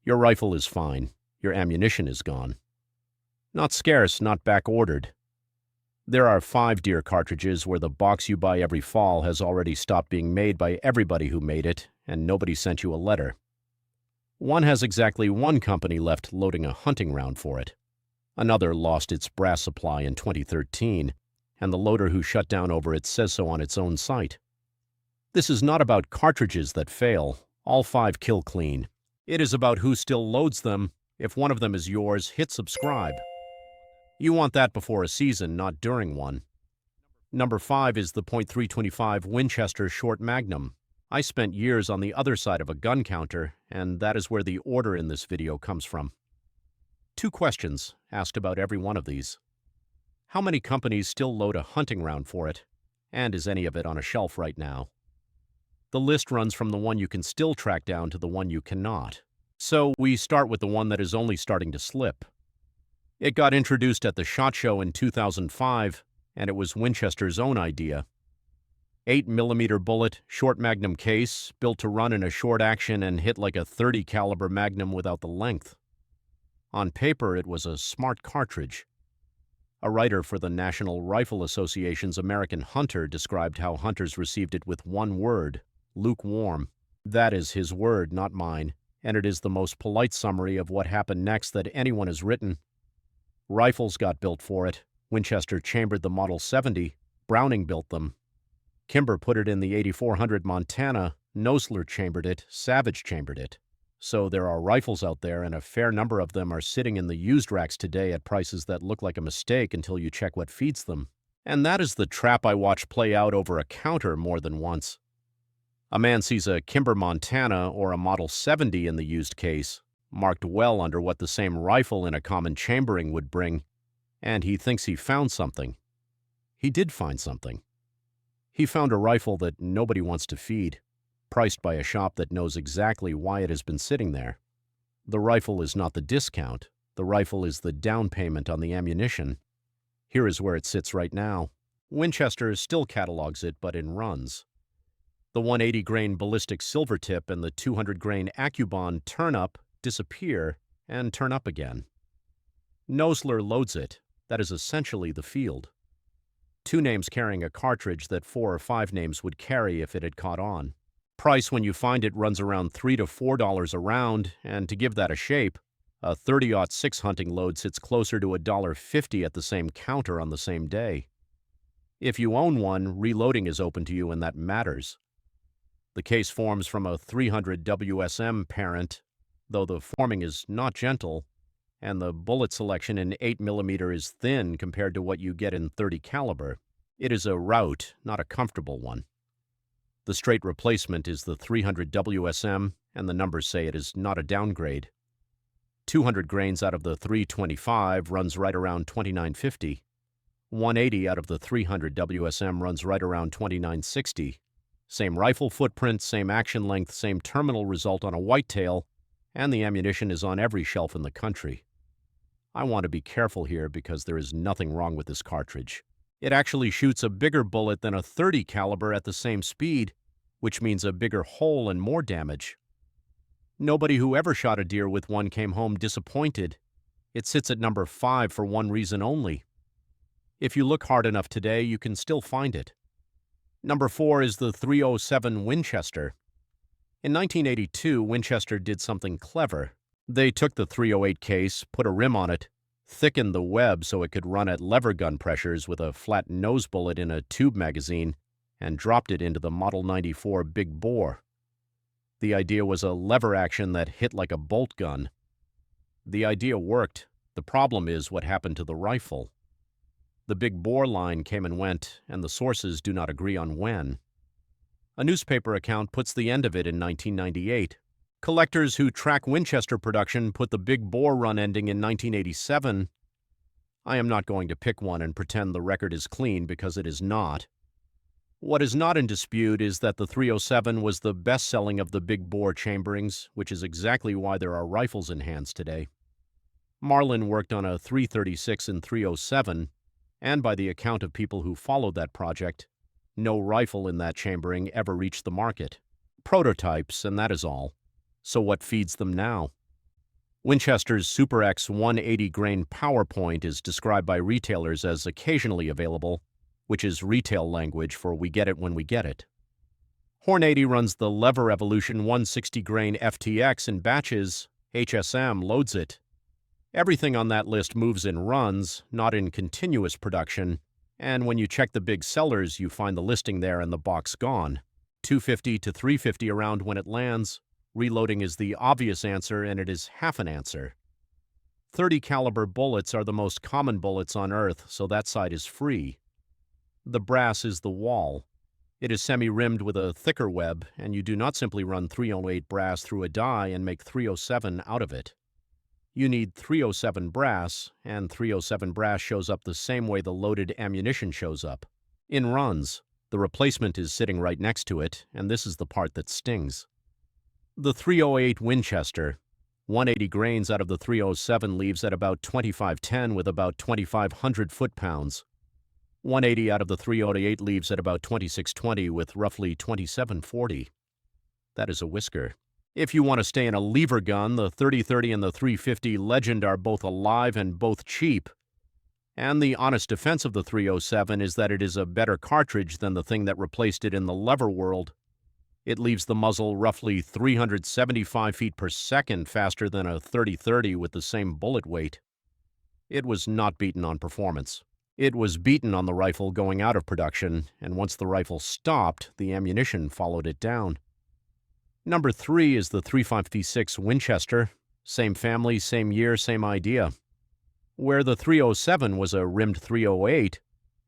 Your rifle is fine. Your ammunition is gone. Not scarce, not back-ordered. There are 5 deer cartridges where the box you buy every fall has already stopped being made by everybody who made it, and nobody sent you a letter. One has exactly 1 company left loading a hunting round for it. Another lost its brass supply in 2013, and the loader who shut down over it says so on its own site. This is not about cartridges that fail. All 5 kill clean. It is about who still loads them. If one of them is yours, hit subscribe. You want that before a season, not during one. Number 5 is the .325 Winchester Short Magnum. I spent years on the other side of a gun counter, and that is where the order in this video comes from. 2 questions asked about every one of these. How many companies still load a hunting round for it? And is any of it on a shelf right now? The list runs from the one you can still track down to the one you cannot. So we start with the one that is only starting to slip. It got introduced at the SHOT Show in 2005, and it was Winchester's own idea. 8mm bullet, short magnum case, built to run in a short action and hit like a .30 caliber magnum without the length. On paper, it was a smart cartridge. A writer for the National Rifle Association's American Hunter described how hunters received it with one word: lukewarm. That is his word, not mine, and it is the most polite summary of what happened next that anyone has written. Rifles got built for it. Winchester chambered the Model 70. Browning built them. Kimber put it in the 8400 Montana. Nosler chambered it. Savage chambered it. So there are rifles out there, and a fair number of them are sitting in the used racks today at prices that look like a mistake until you check what feeds them. And that is the trap I watch play out over a counter more than once. A man sees a Kimber Montana or a Model 70 in the used case, marked well under what the same rifle in a common chambering would bring, and he thinks he found something. He did find something. He found a rifle that nobody wants to feed, priced by a shop that knows exactly why it has been sitting there. The rifle is not the discount. The rifle is the down payment on the ammunition. Here is where it sits right now. Winchester still catalogs it, but in runs. The 180-grain ballistic silver tip and the 200-grain AccuBond turn up, disappear, and turn up again. Nosler loads it. That is essentially the field. 2 names carrying a cartridge that 4 or 5 names would carry if it had caught on. Price when you find it runs around $3 to $4 a round, and to give that a shape, a .30-06 hunting load sits closer to $1.50 at the same counter on the same day. If you own one, reloading is open to you, and that matters. The case forms from a 300 WSM parent, though the forming is not gentle, and the bullet selection in 8mm is thin compared to what you get in .30 caliber. It is a rout, not a comfortable one. The straight replacement is the 300 WSM, and the numbers say it is not a downgrade. 200 grains out of the 325 runs right around $29.50. 180 out of the 300 WSM runs right around $29.60. Same rifle footprint, same action length, same terminal result on a whitetail, and the ammunition is on every shelf in the country. I want to be careful here because there is nothing wrong with this cartridge. It actually shoots a bigger bullet than a .30 caliber at the same speed, which means a bigger hole and more damage. Nobody who ever shot a deer with one came home disappointed. It sits at number 5 for one reason only. If you look hard enough today, you can still find it. Number 4 is the .307 Winchester. In 1982, Winchester did something clever. They took the .308 case, put a rim on it, thickened the web so it could run at lever gun pressures with a flat nose bullet in a tube magazine, and dropped it into the Model 94 Big Bore. The idea was a lever action that hit like a bolt gun. The idea worked. The problem is what happened to the rifle. The Big Bore line came and went, and the sources do not agree on when. A newspaper account puts the end of it in 1998. Collectors who track Winchester production put the Big Bore run ending in 1987. I am not going to pick one and pretend the record is clean because it is not. What is not in dispute is that the .307 was the best-selling of the Big Bore chamberings, which is exactly why there are rifles in hands today. Marlin worked on a .336 and .307, and by the account of people who followed that project, no rifle in that chambering ever reached the market. Prototypes, and that is all. So what feeds them now? Winchester's Super X 180 grain PowerPoint is described by retailers as occasionally available, which is retail language for we get it when we get it. Horn 80 runs the Lever Evolution 160 grain FTX in batches. HSM loads it. Everything on that list moves in runs, not in continuous production, and when you check the big sellers, you find the listing there and the box gone. 250 to 350 around when it lands. Reloading is the obvious answer, and it is half an answer. 30 caliber bullets are the most common bullets on Earth, so that side is free. The brass is the wall. It is semi-rimmed with a thicker web, and you do not simply run 308 brass through a die and make 307 out of it. You need 307 brass, and 307 brass shows up the same way the loaded ammunition shows up. In runs, the replacement is sitting right next to it, and this is the part that stings. The 308 Winchester, 180 grains out of the 307 leaves at about 2510 with about 2,500 foot-pounds. 180 out of the 308 leaves at about 2620 with roughly 2740. That is a whisker. If you want to stay in a lever gun, the 3030 and the 350 Legend are both alive and both cheap. And the honest defense of the 307 is that it is a better cartridge than the thing that replaced it in the lever world. It leaves the muzzle roughly 375 feet per second faster than a 3030 with the same bullet weight. It was not beaten on performance. It was beaten on the rifle going out of production, and once the rifle stopped, the ammunition followed it down. Number 3 is the 356 Winchester. Same family, same year, same idea. Where the 307 was a rimmed 308,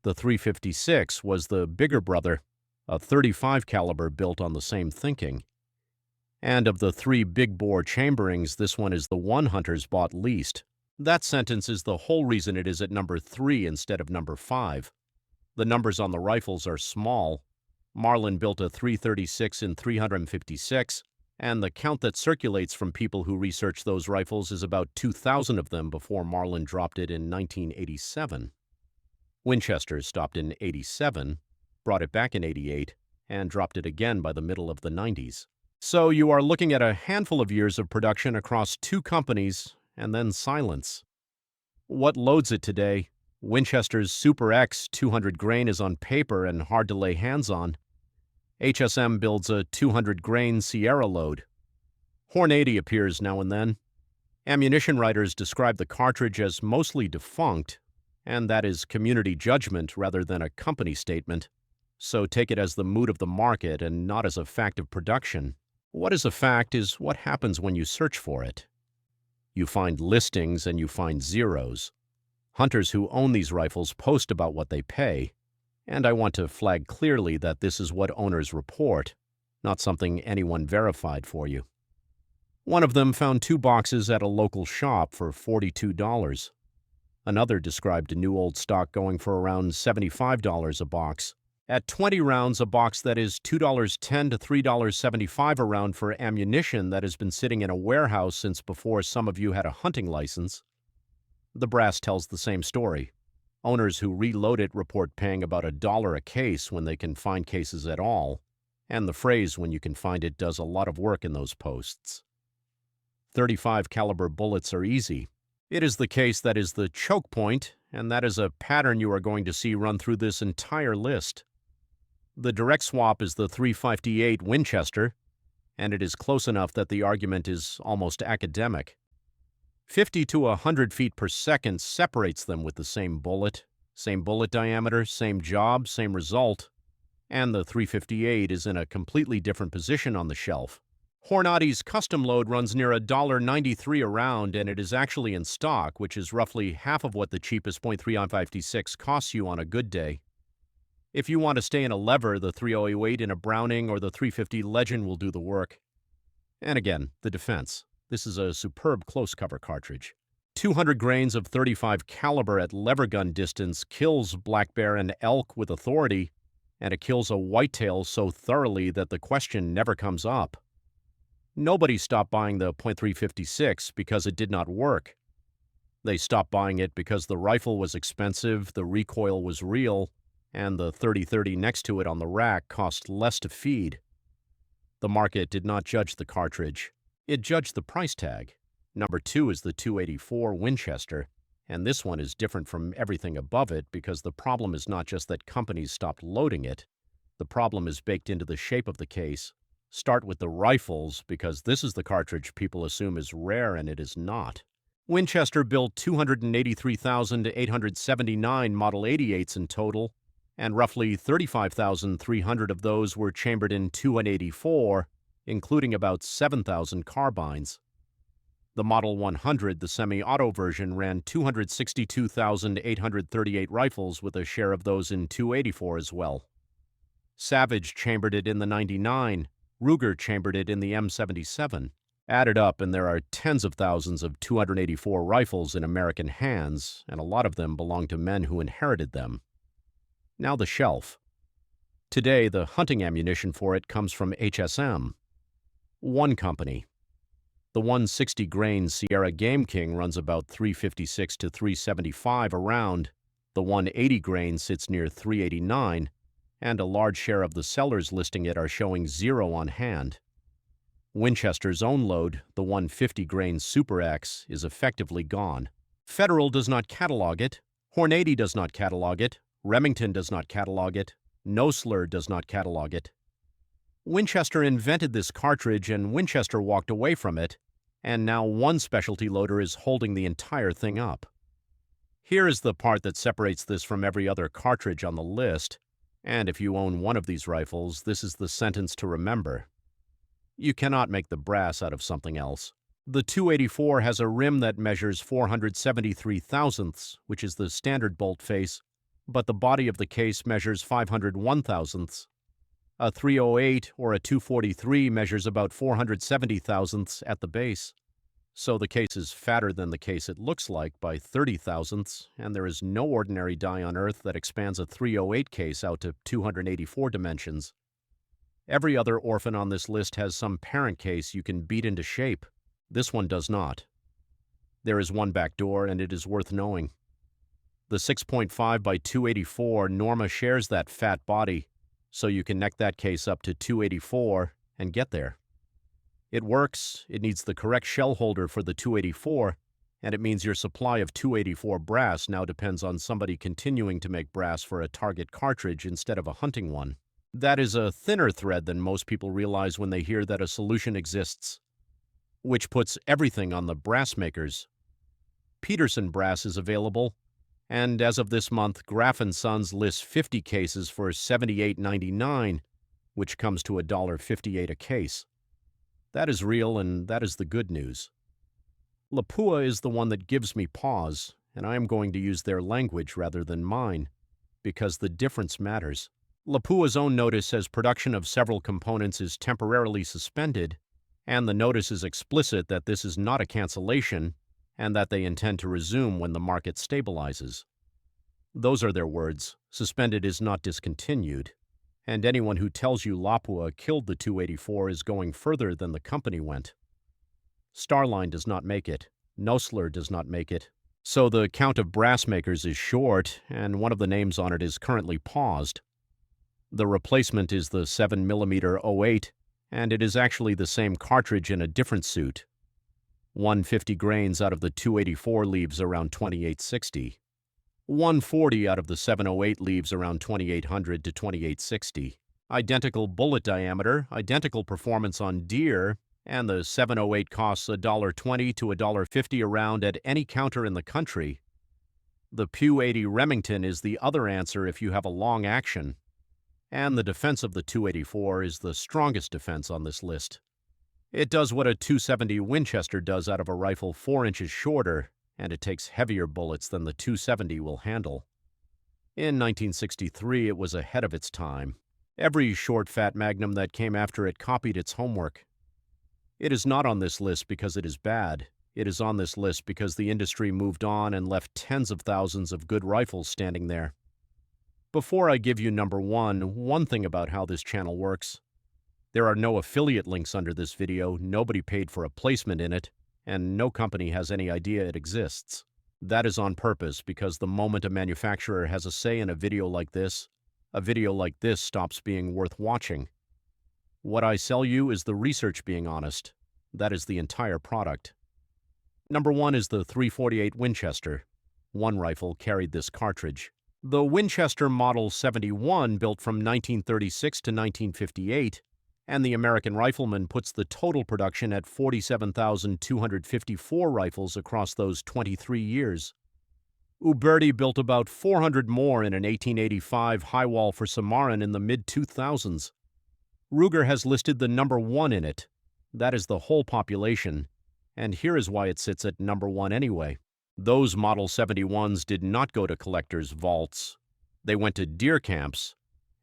the 356 was the bigger brother, a 35 caliber built on the same thinking. And of the 3 big-bore chamberings, this one is the one hunters bought least. That sentence is the whole reason it is at number 3 instead of number 5. The numbers on the rifles are small. Marlin built a 336 in 356, and the count that circulates from people who research those rifles is about 2,000 of them before Marlin dropped it in 1987. Winchester stopped in 87, brought it back in 88, and dropped it again by the middle of the 90s. So you are looking at a handful of years of production across 2 companies, and then silence. What loads it today? Winchester's Super X 200 grain is on paper and hard to lay hands on. HSM builds a 200 grain Sierra load. Horn 80 appears now and then. Ammunition writers describe the cartridge as mostly defunct, and that is community judgment rather than a company statement. So take it as the mood of the market and not as a fact of production. What is a fact is what happens when you search for it. You find listings and you find zeros. Hunters who own these rifles post about what they pay, and I want to flag clearly that this is what owners report, not something anyone verified for you. One of them found 2 boxes at a local shop for $42. Another described a new old stock going for around $75 a box. At 20 rounds, a box that is $2.10 to $3.75 a round for ammunition that has been sitting in a warehouse since before some of you had a hunting license. The brass tells the same story. Owners who reload it report paying about $1 a case when they can find cases at all, and the phrase "when you can find it" does a lot of work in those posts. 35 caliber bullets are easy. It is the case that is the choke point, and that is a pattern you are going to see run through this entire list. The direct swap is the 358 Winchester, and it is close enough that the argument is almost academic. 50 to 100 feet per second separates them with the same bullet diameter, same job, same result, and the 358 is in a completely different position on the shelf. Horn 80's custom load runs near $1.93 a round, and it is actually in stock, which is roughly half of what the cheapest .356 costs you on a good day. If you want to stay in a lever, the 308 in a Browning or the 350 Legend will do the work. And again, the defense. This is a superb close-cover cartridge. 200 grains of 35 caliber at lever gun distance kills black bear and elk with authority, and it kills a whitetail so thoroughly that the question never comes up. Nobody stopped buying the .356 because it did not work. They stopped buying it because the rifle was expensive, the recoil was real, and the 3030 next to it on the rack cost less to feed. The market did not judge the cartridge. It judged the price tag. Number 2 is the 284 Winchester, and this one is different from everything above it because the problem is not just that companies stopped loading it. The problem is baked into the shape of the case. Start with the rifles because this is the cartridge people assume is rare and it is not. Winchester built 283,879 Model 88s in total, and roughly 35,300 of those were chambered in 284, including about 7,000 carbines. The Model 100, the semi-auto version, ran 262,838 rifles with a share of those in 284 as well. Savage chambered it in the 99, Ruger chambered it in the M77. Added up, and there are tens of thousands of 284 rifles in American hands, and a lot of them belong to men who inherited them. Now the shelf. Today, the hunting ammunition for it comes from HSM. One company. The 160 grain Sierra Game King runs about $356 to $375 a round. The 180 grain sits near $389, and a large share of the sellers listing it are showing zero on hand. Winchester's own load, the 150 grain Super X, is effectively gone. Federal does not catalog it, Hornady does not catalog it, Remington does not catalog it, Nosler does not catalog it. Winchester invented this cartridge and Winchester walked away from it, and now one specialty loader is holding the entire thing up. Here is the part that separates this from every other cartridge on the list, and if you own one of these rifles, this is the sentence to remember. You cannot make the brass out of something else. The 284 has a rim that measures 473 thousandths, which is the standard bolt face, but the body of the case measures 501 thousandths. A 308 or a 243 measures about 470 thousandths at the base. So the case is fatter than the case it looks like by 30 thousandths, and there is no ordinary die on Earth that expands a 308 case out to 284 dimensions. Every other orphan on this list has some parent case you can beat into shape. This one does not. There is one back door, and it is worth knowing. The 6.5 by 284 Norma shares that fat body, so you can neck that case up to 284 and get there. It works, it needs the correct shell holder for the 284, and it means your supply of 284 brass now depends on somebody continuing to make brass for a target cartridge instead of a hunting one. That is a thinner thread than most people realize when they hear that a solution exists, which puts everything on the brass makers. Peterson brass is available, and as of this month, Graff & Sons lists 50 cases for $78.99, which comes to $1.58 a case. That is real, and that is the good news. Lapua is the one that gives me pause, and I am going to use their language rather than mine, because the difference matters. Lapua's own notice says production of several components is temporarily suspended, and the notice is explicit that this is not a cancellation and that they intend to resume when the market stabilizes. Those are their words. Suspended is not discontinued, and anyone who tells you Lapua killed the 284 is going further than the company went. Starline does not make it. Nosler does not make it. So the count of brass makers is short, and one of the names on it is currently paused. The replacement is the 7mm 08, and it is actually the same cartridge in a different suit. 150 grains out of the 284 leaves around 2860. 140 out of the 708 leaves around 2800 to 2860. Identical bullet diameter, identical performance on deer, and the 708 costs $1.20 to $1.50 a round at any counter in the country. The Pew 80 Remington is the other answer if you have a long action. And the defense of the 284 is the strongest defense on this list. It does what a 270 Winchester does out of a rifle 4 inches shorter, and it takes heavier bullets than the 270 will handle. In 1963, it was ahead of its time. Every short, fat Magnum that came after it copied its homework. It is not on this list because it is bad. It is on this list because the industry moved on and left tens of thousands of good rifles standing there. Before I give you number one thing about how this channel works. There are no affiliate links under this video, nobody paid for a placement in it, and no company has any idea it exists. That is on purpose because the moment a manufacturer has a say in a video like this stops being worth watching. What I sell you is the research being honest. That is the entire product. Number 1 is the .348 Winchester. One rifle carried this cartridge. The Winchester Model 71 built from 1936 to 1958, and the American Rifleman puts the total production at 47,254 rifles across those 23 years. Uberti built about 400 more in an 1885 high wall for Cimarron in the mid-2000s. Ruger has listed the number 1 in it. That is the whole population, and here is why it sits at number 1 anyway. Those Model 71s did not go to collectors' vaults. They went to deer camps,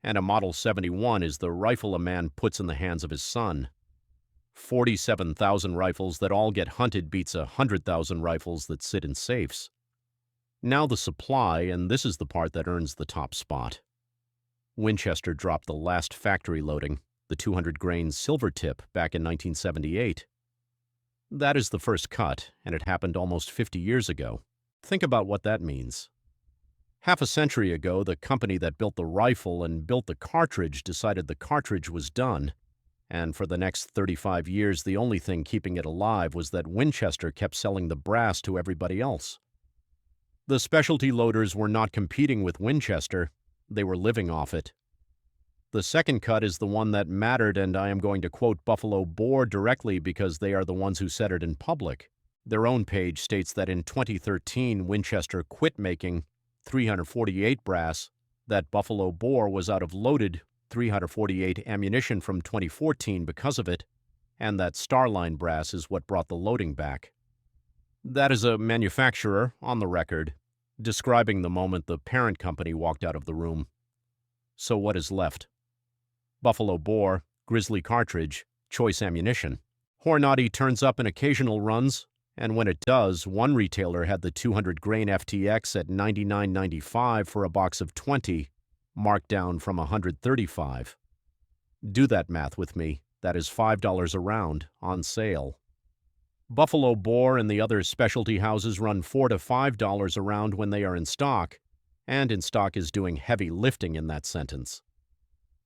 and a Model 71 is the rifle a man puts in the hands of his son. 47,000 rifles that all get hunted beats 100,000 rifles that sit in safes. Now the supply, and this is the part that earns the top spot. Winchester dropped the last factory loading, the 200-grain silver tip, back in 1978. That is the first cut, and it happened almost 50 years ago. Think about what that means. Half a century ago, the company that built the rifle and built the cartridge decided the cartridge was done, and for the next 35 years, the only thing keeping it alive was that Winchester kept selling the brass to everybody else. The specialty loaders were not competing with Winchester, they were living off it. The second cut is the one that mattered, and I am going to quote Buffalo Bore directly because they are the ones who said it in public. Their own page states that in 2013, Winchester quit making .348 brass, that Buffalo Bore was out of loaded .348 ammunition from 2014 because of it, and that Starline brass is what brought the loading back. That is a manufacturer, on the record, describing the moment the parent company walked out of the room. So what is left? Buffalo Bore, Grizzly cartridge, choice ammunition. Hornady turns up in occasional runs, and when it does, one retailer had the 200-grain FTX at $99.95 for a box of 20, marked down from $135. Do that math with me. That is $5 a round, on sale. Buffalo Bore and the other specialty houses run $4 to $5 a round when they are in stock, and in stock is doing heavy lifting in that sentence.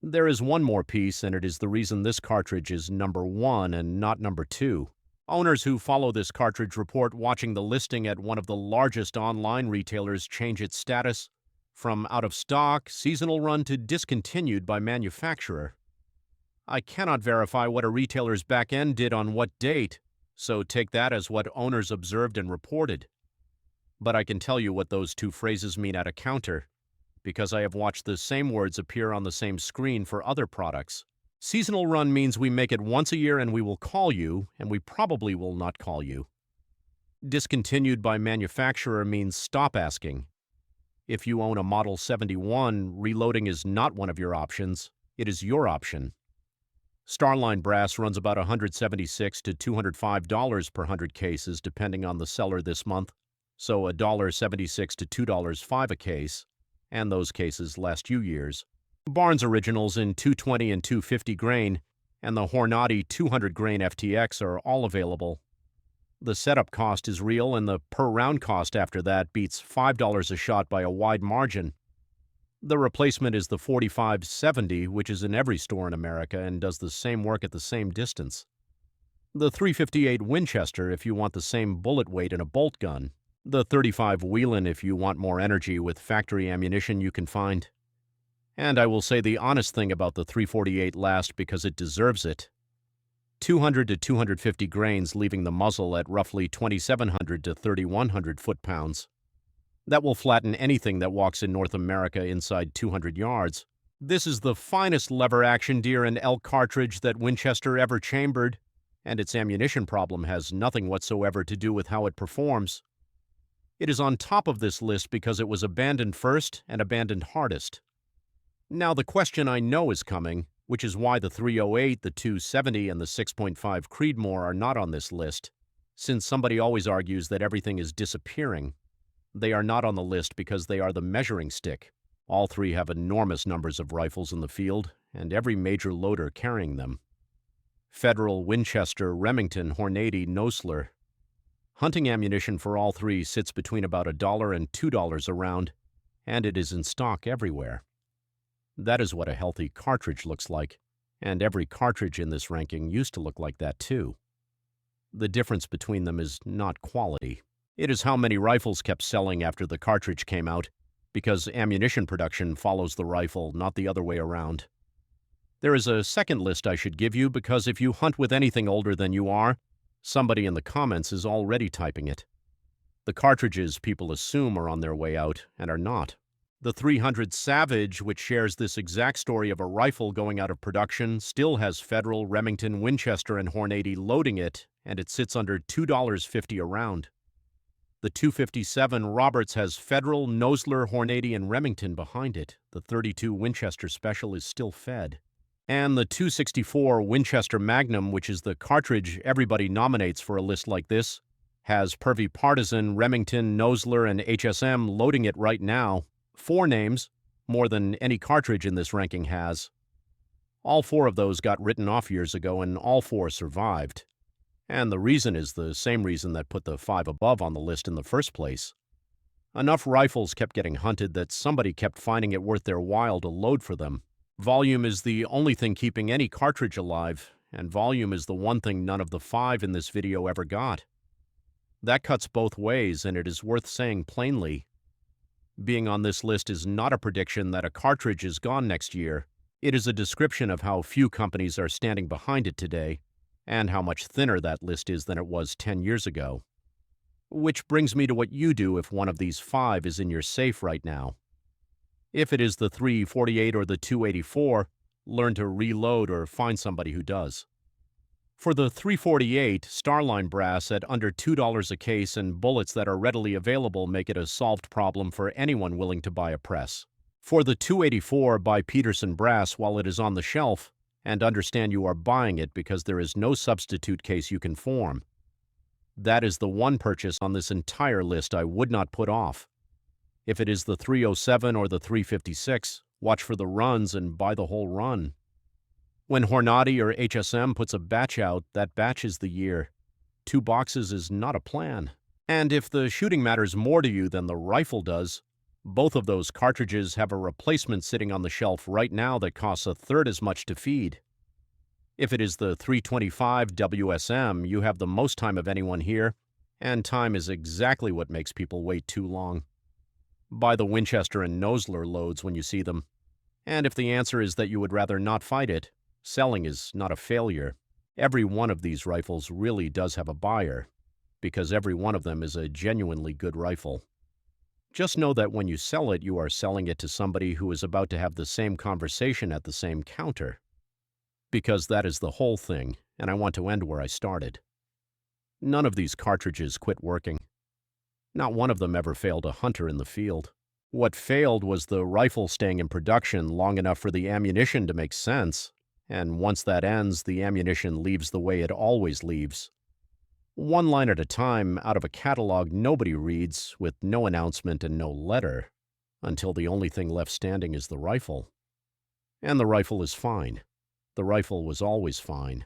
There is one more piece, and it is the reason this cartridge is number 1 and not number 2. Owners who follow this cartridge report watching the listing at one of the largest online retailers change its status from out of stock, seasonal run to discontinued by manufacturer. I cannot verify what a retailer's back end did on what date, so take that as what owners observed and reported. But I can tell you what those two phrases mean at a counter, because I have watched the same words appear on the same screen for other products. Seasonal run means we make it once a year and we will call you, and we probably will not call you. Discontinued by manufacturer means stop asking. If you own a Model 71, reloading is not one of your options. It is your option. Starline brass runs about $176 to $205 per 100 cases, depending on the seller this month, so $1.76 to $2.05 a case, and those cases last few years. Barnes Originals in 220 and 250 grain, and the Hornady 200 grain FTX are all available. The setup cost is real, and the per-round cost after that beats $5 a shot by a wide margin. The replacement is the 45-70, which is in every store in America and does the same work at the same distance. The .358 Winchester if you want the same bullet weight in a bolt gun. The .35 Whelan if you want more energy with factory ammunition you can find. And I will say the honest thing about the .348 last because it deserves it. 200 to 250 grains, leaving the muzzle at roughly 2,700 to 3,100 foot-pounds. That will flatten anything that walks in North America inside 200 yards. This is the finest lever-action deer and elk cartridge that Winchester ever chambered, and its ammunition problem has nothing whatsoever to do with how it performs. It is on top of this list because it was abandoned first and abandoned hardest. Now the question I know is coming, which is why the .308, the .270, and the .6.5 Creedmoor are not on this list, since somebody always argues that everything is disappearing. They are not on the list because they are the measuring stick. All three have enormous numbers of rifles in the field, and every major loader carrying them. Federal, Winchester, Remington, Hornady, Nosler. Hunting ammunition for all three sits between about $1 and $2 a round, and it is in stock everywhere. That is what a healthy cartridge looks like, and every cartridge in this ranking used to look like that too. The difference between them is not quality. It is how many rifles kept selling after the cartridge came out, because ammunition production follows the rifle, not the other way around. There is a second list I should give you because if you hunt with anything older than you are, somebody in the comments is already typing it. The cartridges people assume are on their way out and are not. The 300 Savage, which shares this exact story of a rifle going out of production, still has Federal, Remington, Winchester, and Hornady loading it, and it sits under $2.50 a round. The 257 Roberts has Federal, Nosler, Hornady, and Remington behind it. The 32 Winchester Special is still fed. And the 264 Winchester Magnum, which is the cartridge everybody nominates for a list like this, has Pervy Partisan, Remington, Nosler, and HSM loading it right now. 4 names, more than any cartridge in this ranking has. All 4 of those got written off years ago, and all 4 survived. And the reason is the same reason that put the 5 above on the list in the first place. Enough rifles kept getting hunted that somebody kept finding it worth their while to load for them. Volume is the only thing keeping any cartridge alive, and volume is the one thing none of the 5 in this video ever got. That cuts both ways, and it is worth saying plainly. Being on this list is not a prediction that a cartridge is gone next year. It is a description of how few companies are standing behind it today, and how much thinner that list is than it was 10 years ago. Which brings me to what you do if one of these 5 is in your safe right now. If it is the 348 or the 284, learn to reload or find somebody who does. For the 348, Starline brass at under $2 a case and bullets that are readily available make it a solved problem for anyone willing to buy a press. For the 284, buy Peterson brass while it is on the shelf, and understand you are buying it because there is no substitute case you can form. That is the one purchase on this entire list I would not put off. If it is the 307 or the 356, watch for the runs and buy the whole run. When Hornady or HSM puts a batch out, that batch is the year. 2 boxes is not a plan. And if the shooting matters more to you than the rifle does, both of those cartridges have a replacement sitting on the shelf right now that costs a third as much to feed. If it is the 325 WSM, you have the most time of anyone here, and time is exactly what makes people wait too long. Buy the Winchester and Nosler loads when you see them. And if the answer is that you would rather not fight it, selling is not a failure. Every one of these rifles really does have a buyer, because every one of them is a genuinely good rifle. Just know that when you sell it, you are selling it to somebody who is about to have the same conversation at the same counter. Because that is the whole thing, and I want to end where I started. None of these cartridges quit working. Not one of them ever failed a hunter in the field. What failed was the rifle staying in production long enough for the ammunition to make sense, and once that ends, the ammunition leaves the way it always leaves. One line at a time out of a catalog nobody reads, with no announcement and no letter, until the only thing left standing is the rifle. And the rifle is fine. The rifle was always fine.